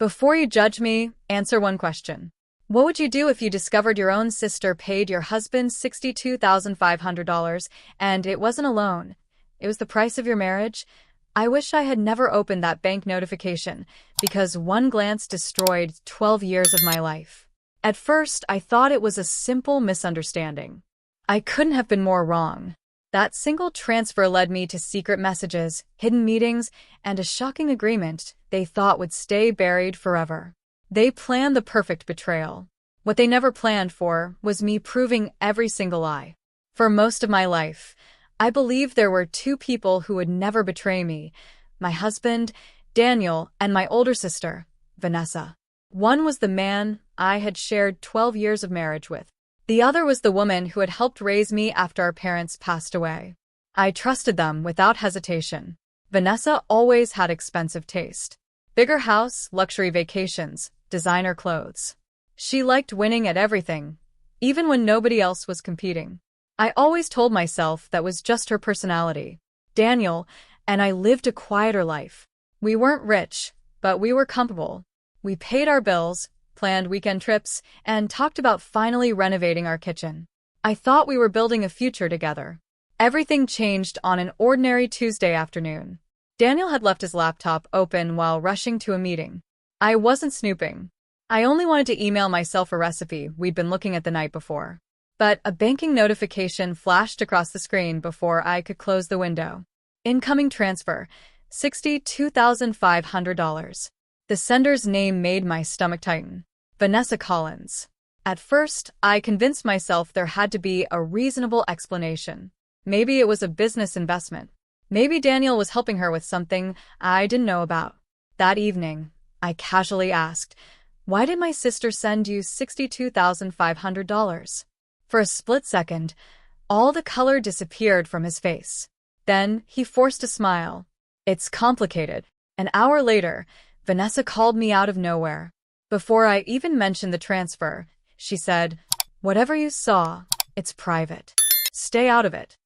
Before you judge me, answer one question. What would you do if you discovered your own sister paid your husband $62,500 and it wasn't a loan? It was the price of your marriage? I wish I had never opened that bank notification because one glance destroyed 12 years of my life. At first, I thought it was a simple misunderstanding. I couldn't have been more wrong. That single transfer led me to secret messages, hidden meetings, and a shocking agreement they thought would stay buried forever. They planned the perfect betrayal. What they never planned for was me proving every single lie. For most of my life, I believed there were two people who would never betray me: my husband, Daniel, and my older sister, Vanessa. One was the man I had shared 12 years of marriage with. The other was the woman who had helped raise me after our parents passed away. I trusted them without hesitation. Vanessa always had expensive taste. Bigger house, luxury vacations, designer clothes. She liked winning at everything, even when nobody else was competing. I always told myself that was just her personality. Daniel and I lived a quieter life. We weren't rich, but we were comfortable. We paid our bills, planned weekend trips, and talked about finally renovating our kitchen. I thought we were building a future together. Everything changed on an ordinary Tuesday afternoon. Daniel had left his laptop open while rushing to a meeting. I wasn't snooping. I only wanted to email myself a recipe we'd been looking at the night before. But a banking notification flashed across the screen before I could close the window. Incoming transfer, $62,500. The sender's name made my stomach tighten. Vanessa Collins. At first, I convinced myself there had to be a reasonable explanation. Maybe it was a business investment. Maybe Daniel was helping her with something I didn't know about. That evening, I casually asked, "Why did my sister send you $62,500? For a split second, all the color disappeared from his face. Then he forced a smile. "It's complicated." An hour later, Vanessa called me out of nowhere. Before I even mentioned the transfer, she said, "Whatever you saw, it's private. Stay out of it."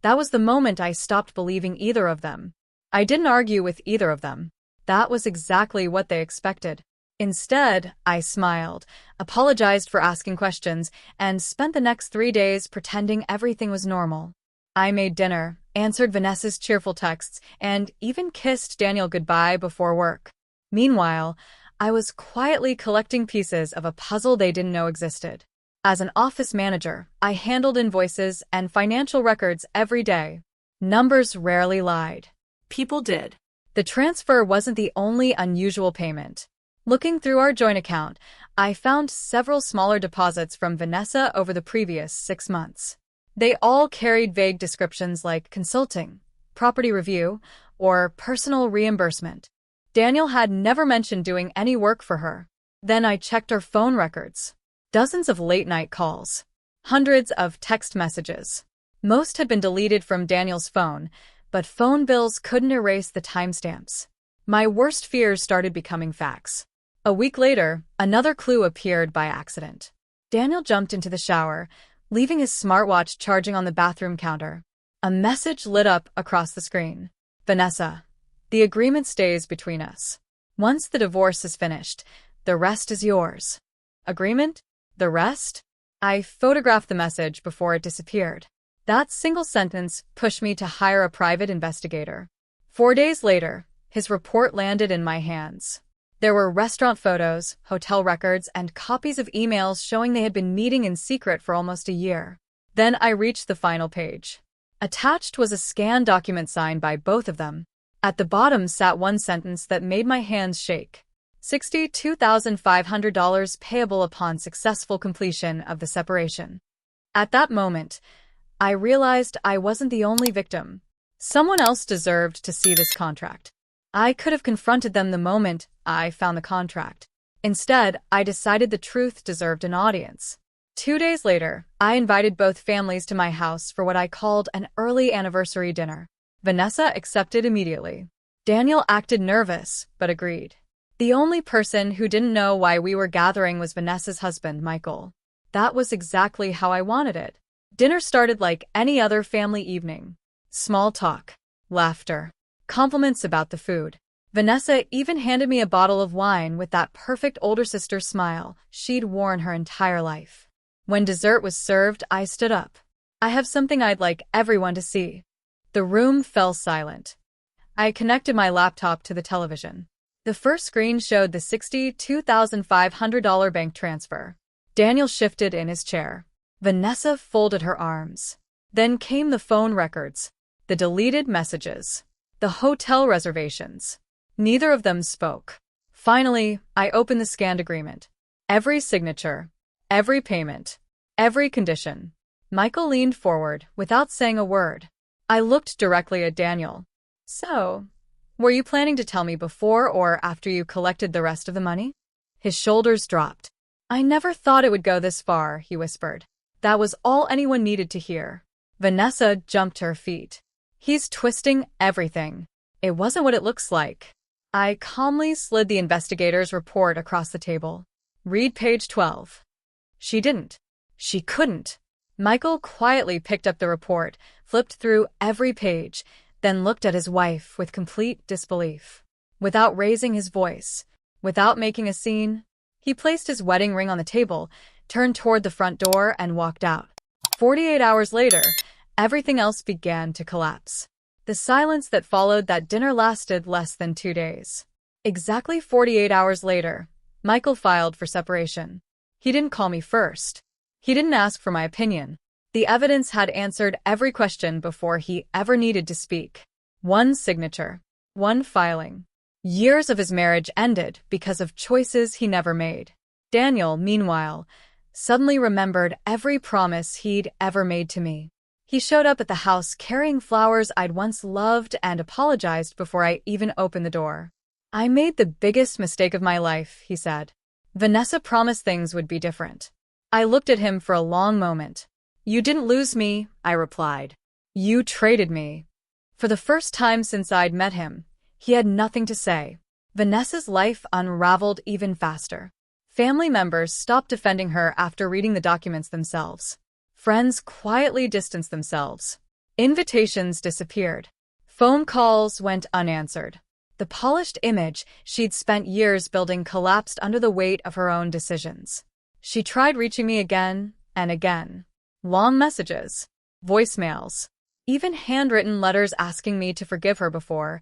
That was the moment I stopped believing either of them. I didn't argue with either of them. That was exactly what they expected. Instead, I smiled, apologized for asking questions, and spent the next 3 days pretending everything was normal. I made dinner, answered Vanessa's cheerful texts, and even kissed Daniel goodbye before work. Meanwhile, I was quietly collecting pieces of a puzzle they didn't know existed. As an office manager, I handled invoices and financial records every day. Numbers rarely lied. People did. The transfer wasn't the only unusual payment. Looking through our joint account, I found several smaller deposits from Vanessa over the previous 6 months. They all carried vague descriptions like consulting, property review, or personal reimbursement. Daniel had never mentioned doing any work for her. Then I checked her phone records. Dozens of late-night calls. Hundreds of text messages. Most had been deleted from Daniel's phone, but phone bills couldn't erase the timestamps. My worst fears started becoming facts. A week later, another clue appeared by accident. Daniel jumped into the shower, leaving his smartwatch charging on the bathroom counter. A message lit up across the screen. "Vanessa, the agreement stays between us. Once the divorce is finished, the rest is yours." Agreement? The rest? I photographed the message before it disappeared. That single sentence pushed me to hire a private investigator. 4 days later, his report landed in my hands. There were restaurant photos, hotel records, and copies of emails showing they had been meeting in secret for almost a year. Then I reached the final page. Attached was a scanned document signed by both of them. At the bottom sat one sentence that made my hands shake. $62,500 payable upon successful completion of the separation. At that moment, I realized I wasn't the only victim. Someone else deserved to see this contract. I could have confronted them the moment I found the contract. Instead, I decided the truth deserved an audience. 2 days later, I invited both families to my house for what I called an early anniversary dinner. Vanessa accepted immediately. Daniel acted nervous, but agreed. The only person who didn't know why we were gathering was Vanessa's husband, Michael. That was exactly how I wanted it. Dinner started like any other family evening. Small talk, laughter, compliments about the food. Vanessa even handed me a bottle of wine with that perfect older sister smile she'd worn her entire life. When dessert was served, I stood up. I have something I'd like everyone to see. The room fell silent. I connected my laptop to the television. The first screen showed the $62,500 bank transfer. Daniel shifted in his chair. Vanessa folded her arms. Then came the phone records, the deleted messages, the hotel reservations. Neither of them spoke. Finally, I opened the scanned agreement. Every signature, every payment, every condition. Michael leaned forward without saying a word. I looked directly at Daniel. So, were you planning to tell me before or after you collected the rest of the money? His shoulders dropped. I never thought it would go this far, he whispered. That was all anyone needed to hear. Vanessa jumped to her feet. He's twisting everything. It wasn't what it looks like. I calmly slid the investigator's report across the table. Read page 12. She didn't. She couldn't. Michael quietly picked up the report, flipped through every page, then looked at his wife with complete disbelief. Without raising his voice, without making a scene, he placed his wedding ring on the table, turned toward the front door, and walked out. 48 hours later, everything else began to collapse. The silence that followed that dinner lasted less than 2 days. Exactly 48 hours later, Michael filed for separation. He didn't call me first. He didn't ask for my opinion. The evidence had answered every question before he ever needed to speak. One signature. One filing. Years of his marriage ended because of choices he never made. Daniel, meanwhile, suddenly remembered every promise he'd ever made to me. He showed up at the house carrying flowers I'd once loved and apologized before I even opened the door. I made the biggest mistake of my life, he said. Vanessa promised things would be different. I looked at him for a long moment. You didn't lose me, I replied. You traded me. For the first time since I'd met him, he had nothing to say. Vanessa's life unraveled even faster. Family members stopped defending her after reading the documents themselves. Friends quietly distanced themselves. Invitations disappeared. Phone calls went unanswered. The polished image she'd spent years building collapsed under the weight of her own decisions. She tried reaching me again and again. Long messages, voicemails, even handwritten letters asking me to forgive her before.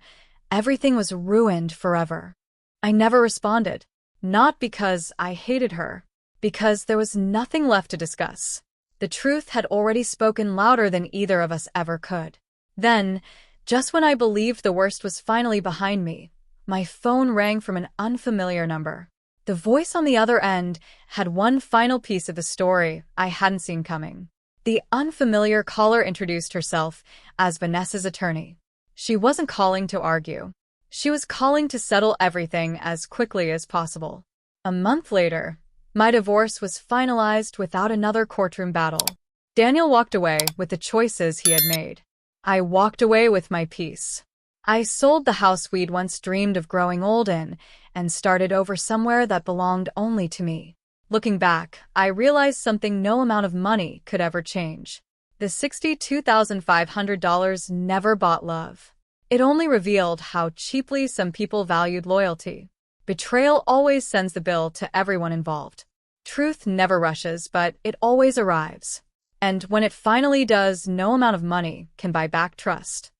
Everything was ruined forever. I never responded. Not because I hated her, because there was nothing left to discuss. The truth had already spoken louder than either of us ever could. Then, just when I believed the worst was finally behind me, my phone rang from an unfamiliar number. The voice on the other end had one final piece of the story I hadn't seen coming. The unfamiliar caller introduced herself as Vanessa's attorney. She wasn't calling to argue. She was calling to settle everything as quickly as possible. A month later, my divorce was finalized without another courtroom battle. Daniel walked away with the choices he had made. I walked away with my peace. I sold the house we'd once dreamed of growing old in and started over somewhere that belonged only to me. Looking back, I realized something no amount of money could ever change. The $62,500 never bought love. It only revealed how cheaply some people valued loyalty. Betrayal always sends the bill to everyone involved. Truth never rushes, but it always arrives. And when it finally does, no amount of money can buy back trust.